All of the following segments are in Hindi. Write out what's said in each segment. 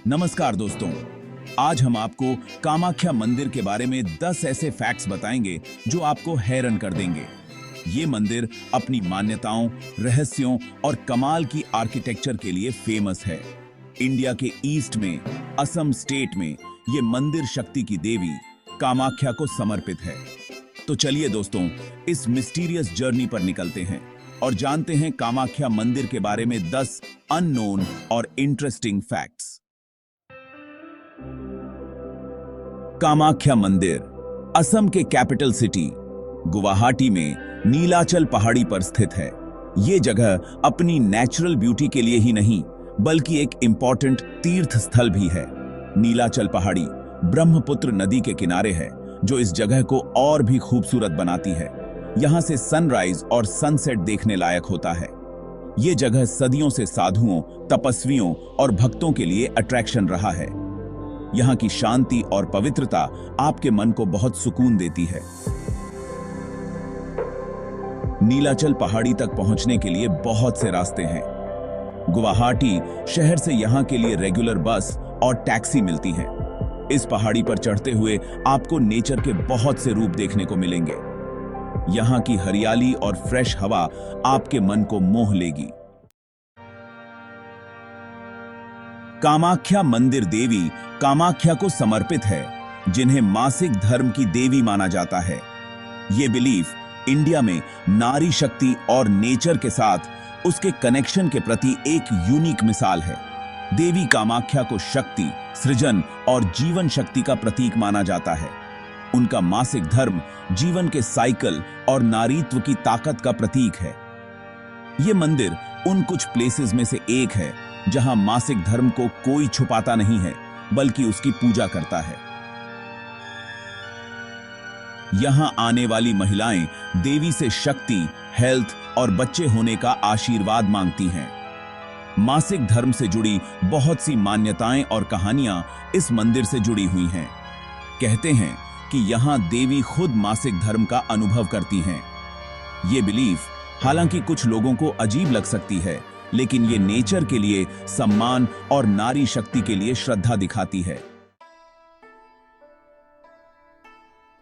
नमस्कार दोस्तों, आज हम आपको कामाख्या मंदिर के बारे में 10 ऐसे फैक्ट्स बताएंगे जो आपको हैरान कर देंगे। ये मंदिर अपनी मान्यताओं, रहस्यों और कमाल की आर्किटेक्चर के लिए फेमस है। इंडिया के ईस्ट में असम स्टेट में ये मंदिर शक्ति की देवी कामाख्या को समर्पित है। तो चलिए दोस्तों, इस मिस्टीरियस जर्नी पर निकलते हैं और जानते हैं कामाख्या मंदिर के बारे में 10 अननोन और इंटरेस्टिंग फैक्ट्स। कामाख्या मंदिर असम के कैपिटल सिटी गुवाहाटी में नीलाचल पहाड़ी पर स्थित है। ये जगह अपनी नेचुरल ब्यूटी के लिए ही नहीं बल्कि एक इंपॉर्टेंट तीर्थ स्थल भी है। नीलाचल पहाड़ी ब्रह्मपुत्र नदी के किनारे है, जो इस जगह को और भी खूबसूरत बनाती है। यहाँ से सनराइज और सनसेट देखने लायक होता है। ये जगह सदियों से साधुओं, तपस्वियों और भक्तों के लिए अट्रैक्शन रहा है। यहाँ की शांति और पवित्रता आपके मन को बहुत सुकून देती है। नीलाचल पहाड़ी तक पहुंचने के लिए बहुत से रास्ते हैं। गुवाहाटी शहर से यहाँ के लिए रेगुलर बस और टैक्सी मिलती हैं। इस पहाड़ी पर चढ़ते हुए आपको नेचर के बहुत से रूप देखने को मिलेंगे। यहाँ की हरियाली और फ्रेश हवा आपके मन को मोह लेगी। कामाख्या मंदिर देवी कामाख्या को समर्पित है, जिन्हें मासिक धर्म की देवी माना जाता है। ये बिलीफ इंडिया में नारी शक्ति और नेचर के साथ उसके कनेक्शन के प्रति एक यूनिक मिसाल है। देवी कामाख्या को शक्ति, सृजन और जीवन शक्ति का प्रतीक माना जाता है। उनका मासिक धर्म जीवन के साइकिल और नारीत्व की ताकत का प्रतीक है। ये मंदिर उन कुछ प्लेसेस में से एक है जहां मासिक धर्म को कोई छुपाता नहीं है बल्कि उसकी पूजा करता है। यहां आने वाली महिलाएं देवी से शक्ति, हेल्थ और बच्चे होने का आशीर्वाद मांगती हैं। मासिक धर्म से जुड़ी बहुत सी मान्यताएं और कहानियां इस मंदिर से जुड़ी हुई हैं। कहते हैं कि यहां देवी खुद मासिक धर्म का अनुभव करती हैं। ये बिलीफ हालांकि कुछ लोगों को अजीब लग सकती है, लेकिन ये नेचर के लिए सम्मान और नारी शक्ति के लिए श्रद्धा दिखाती है।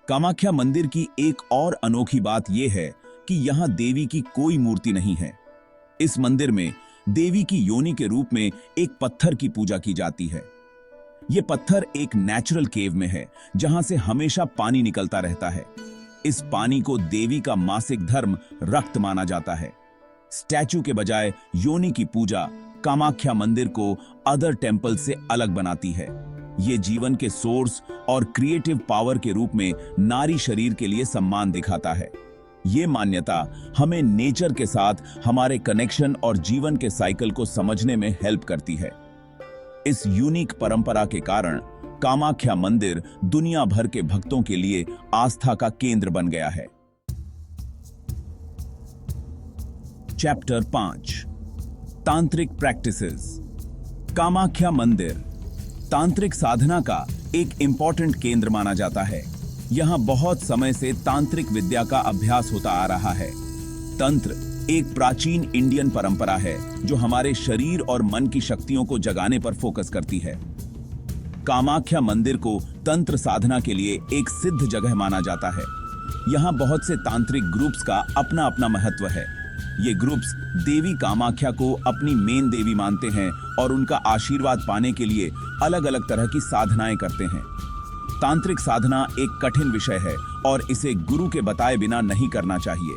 कामाख्या मंदिर की एक और अनोखी बात यह है कि यहां देवी की कोई मूर्ति नहीं है। इस मंदिर में देवी की योनि के रूप में एक पत्थर की पूजा की जाती है। यह पत्थर एक नेचुरल केव में है, जहां से हमेशा पानी निकलता रहता है। इस पानी को देवी का मासिक धर्म रक्त माना जाता है। स्टैचू के बजाय योनि की पूजा कामाख्या मंदिर को अदर टेम्पल से अलग बनाती है। ये जीवन के सोर्स और क्रिएटिव पावर के रूप में नारी शरीर के लिए सम्मान दिखाता है। ये मान्यता हमें नेचर के साथ हमारे कनेक्शन और जीवन के साइकिल को समझने में हेल्प करती है। इस यूनिक परंपरा के कारण कामाख्या मंदिर दुनिया भर के भक्तों के लिए आस्था का केंद्र बन गया है। चैप्टर 5 तांत्रिक प्रैक्टिसेस। कामाख्या मंदिर तांत्रिक साधना का एक इंपॉर्टेंट केंद्र माना जाता है। यहां बहुत समय से तांत्रिक विद्या का अभ्यास होता आ रहा है। तंत्र एक प्राचीन इंडियन परंपरा है जो हमारे शरीर और मन की शक्तियों को जगाने पर फोकस करती है। कामाख्या मंदिर को तंत्र साधना के लिए एक सिद्ध जगह माना जाता है। यहां बहुत से तांत्रिक ग्रुप्स का अपना अपना महत्व है। ये ग्रुप्स देवी कामाख्या को अपनी मेन देवी मानते हैं और उनका आशीर्वाद पाने के लिए अलग अलग तरह की साधनाएं करते हैं। तांत्रिक साधना एक कठिन विषय है और इसे गुरु के बताए बिना नहीं करना चाहिए।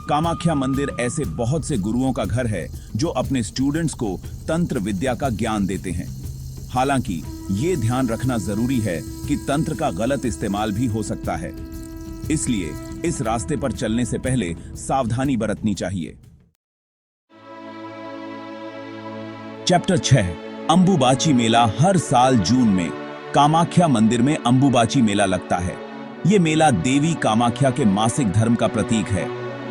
कामाख्या मंदिर ऐसे बहुत से गुरुओं का घर है जो अपने स्टूडेंट्स को तंत्र विद्या का ज्ञान देते हैं। हालांकि ये ध्यान रखना जरूरी है कि तंत्र का गलत इस्तेमाल भी हो सकता है, इसलिए इस रास्ते पर चलने से पहले सावधानी बरतनी चाहिए। चैप्टर 6 अंबुबाची मेला। हर साल जून में कामाख्या मंदिर में अंबुबाची मेला लगता है। यह मेला देवी कामाख्या के मासिक धर्म का प्रतीक है।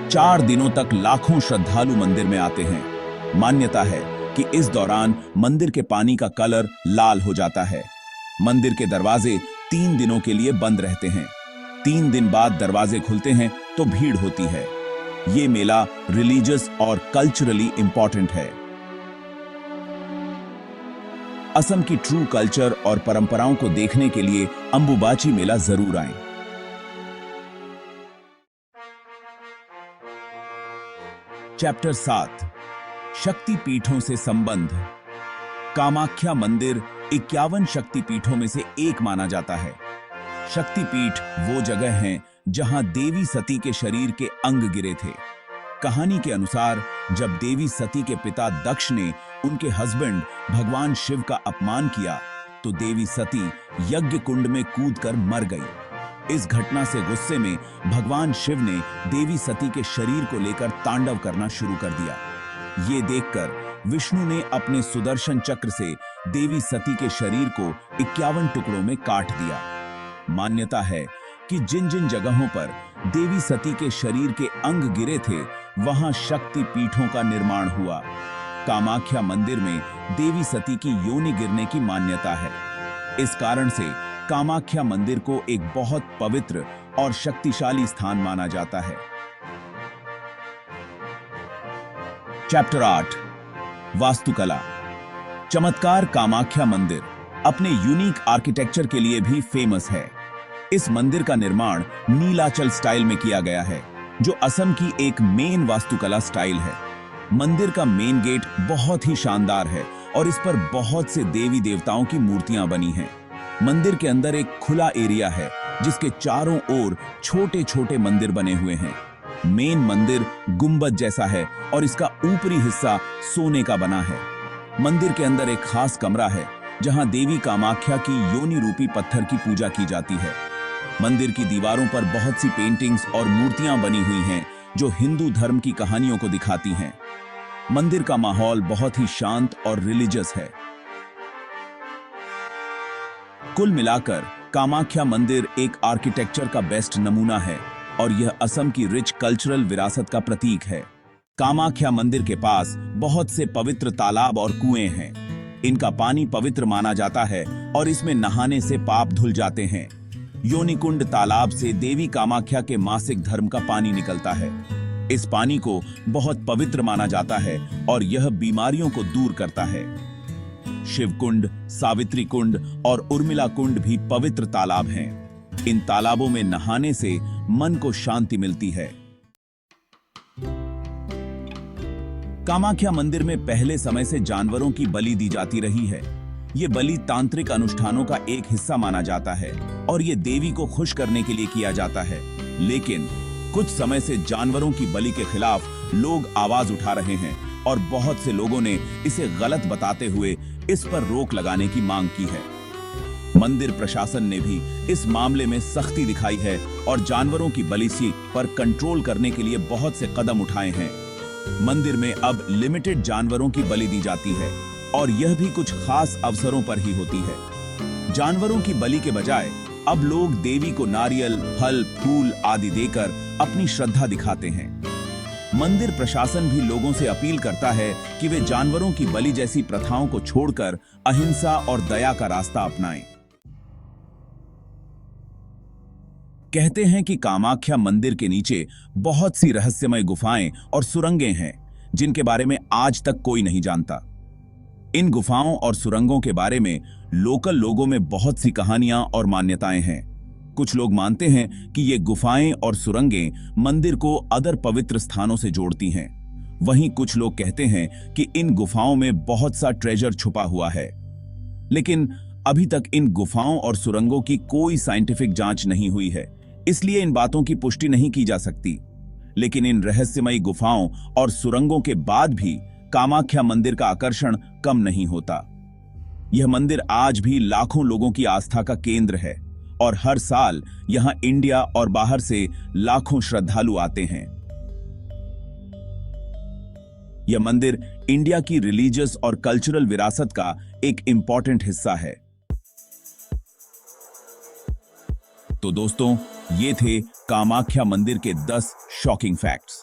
4 दिनों तक लाखों श्रद्धालु मंदिर में आते हैं। मान्यता है कि इस दौरान मंदिर के पानी का कलर लाल हो जाता है। मंदिर के दरवाजे 3 दिनों के लिए बंद रहते हैं। 3 दिन बाद दरवाजे खुलते हैं तो भीड़ होती है। ये मेला रिलीजियस और कल्चरली इंपॉर्टेंट है। असम की ट्रू कल्चर और परंपराओं को देखने के लिए अंबुबाची मेला जरूर आएं। चैप्टर 7 शक्ति पीठों से संबंध। कामाख्या मंदिर 51 शक्ति पीठों में से एक माना जाता है। शक्ति पीठ वो जगह है जहां देवी सती के शरीर के अंग गिरे थे। कहानी के अनुसार जब देवी सती के पिता दक्ष ने उनके हस्बैंड भगवान शिव का अपमान किया तो देवी सती यज्ञ कुंड में कूदकर मर गई। इस घटना से गुस्से में भगवान शिव ने देवी सती के शरीर को लेकर तांडव करना शुरू कर दिया। ये देखकर विष्णु ने अपने सुदर्शन चक्र से देवी सती के शरीर को 51 टुकड़ों में काट दिया। मान्यता है कि जिन जिन जगहों पर देवी सती के शरीर के अंग गिरे थे वहां शक्ति पीठों का निर्माण हुआ। कामाख्या मंदिर में देवी सती की योनि गिरने की मान्यता है। इस कारण से कामाख्या मंदिर को एक बहुत पवित्र और शक्तिशाली स्थान माना जाता है। चैप्टर 8 वास्तुकला। चमत्कार कामाख्या मंदिर अपने यूनिक आर्किटेक्चर के लिए भी फेमस है। इस मंदिर का निर्माण नीलाचल स्टाइल में किया गया है, जो असम की एक मेन वास्तुकला स्टाइल है। मंदिर का मेन गेट बहुत ही शानदार है और इस पर बहुत से देवी देवताओं की मूर्तियां बनी हैं। मंदिर के अंदर एक खुला एरिया है जिसके चारों ओर छोटे छोटे मंदिर बने हुए हैं। मेन मंदिर गुंबद जैसा है और इसका ऊपरी हिस्सा सोने का बना है। मंदिर के अंदर एक खास कमरा है जहां देवी कामाख्या की योनि रूपी पत्थर की पूजा की जाती है। मंदिर की दीवारों पर बहुत सी पेंटिंग्स और मूर्तियां बनी हुई हैं जो हिंदू धर्म की कहानियों को दिखाती हैं। मंदिर का माहौल बहुत ही शांत और रिलीजियस है। कुल मिलाकर कामाख्या मंदिर एक आर्किटेक्चर का बेस्ट नमूना है और यह असम की रिच कल्चरल विरासत का प्रतीक है। कामाख्या मंदिर के पास बहुत से पवित्र तालाब और कुएं हैं। इनका पानी पवित्र माना जाता है और इसमें नहाने से पाप धुल जाते हैं। योनिकुंड तालाब से देवी कामाख्या के मासिक धर्म का पानी निकलता है। इस पानी को बहुत पवित्र माना जाता है और यह बीमारियों को दूर करता है। शिवकुंड, सावित्री कुंड और उर्मिला कुंड भी पवित्र तालाब हैं। इन तालाबों में नहाने से मन को शांति मिलती है। कामाख्या मंदिर में पहले समय से जानवरों की बलि दी जाती रही है। ये बलि तांत्रिक अनुष्ठानों का एक हिस्सा माना जाता है और ये देवी को खुश करने के लिए किया जाता है। लेकिन कुछ समय से जानवरों की बलि के खिलाफ लोग आवाज उठा रहे हैं और बहुत से लोगों ने इसे गलत बताते हुए इस पर रोक लगाने की मांग की है। मंदिर प्रशासन ने भी इस मामले में सख्ती दिखाई है और जानवरों की बलि पर कंट्रोल करने के लिए बहुत से कदम उठाए हैं। मंदिर में अब लिमिटेड जानवरों की बलि दी जाती है और यह भी कुछ खास अवसरों पर ही होती है। जानवरों की बलि के बजाय अब लोग देवी को नारियल, फल, फूल आदि देकर अपनी श्रद्धा दिखाते हैं। मंदिर प्रशासन भी लोगों से अपील करता है कि वे जानवरों की बलि जैसी प्रथाओं को छोड़कर अहिंसा और दया का रास्ता अपनाएं। कहते हैं कि कामाख्या मंदिर के नीचे बहुत सी रहस्यमय गुफाएं और सुरंगें हैं जिनके बारे में आज तक कोई नहीं जानता। इन गुफाओं और सुरंगों के बारे में लोकल लोगों में बहुत सी कहानियां और मान्यताएं हैं। कुछ लोग मानते हैं कि ये गुफाएं और सुरंगें मंदिर को अदर पवित्र स्थानों से जोड़ती हैं। वहीं कुछ लोग कहते हैं कि इन गुफाओं में बहुत सा ट्रेजर छुपा हुआ है। लेकिन अभी तक इन गुफाओं और सुरंगों की कोई साइंटिफिक जांच नहीं हुई है, इसलिए इन बातों की पुष्टि नहीं की जा सकती। लेकिन इन रहस्यमयी गुफाओं और सुरंगों के बाद भी कामाख्या मंदिर का आकर्षण कम नहीं होता। यह मंदिर आज भी लाखों लोगों की आस्था का केंद्र है और हर साल यहां इंडिया और बाहर से लाखों श्रद्धालु आते हैं। यह मंदिर इंडिया की रिलीजियस और कल्चरल विरासत का एक इंपॉर्टेंट हिस्सा है। तो दोस्तों, ये थे कामाख्या मंदिर के 10 शॉकिंग फैक्ट्स।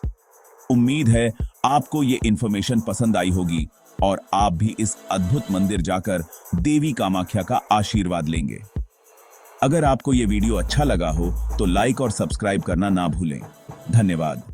उम्मीद है आपको ये इंफॉर्मेशन पसंद आई होगी और आप भी इस अद्भुत मंदिर जाकर देवी कामाख्या का आशीर्वाद लेंगे। अगर आपको ये वीडियो अच्छा लगा हो तो लाइक और सब्सक्राइब करना ना भूलें। धन्यवाद।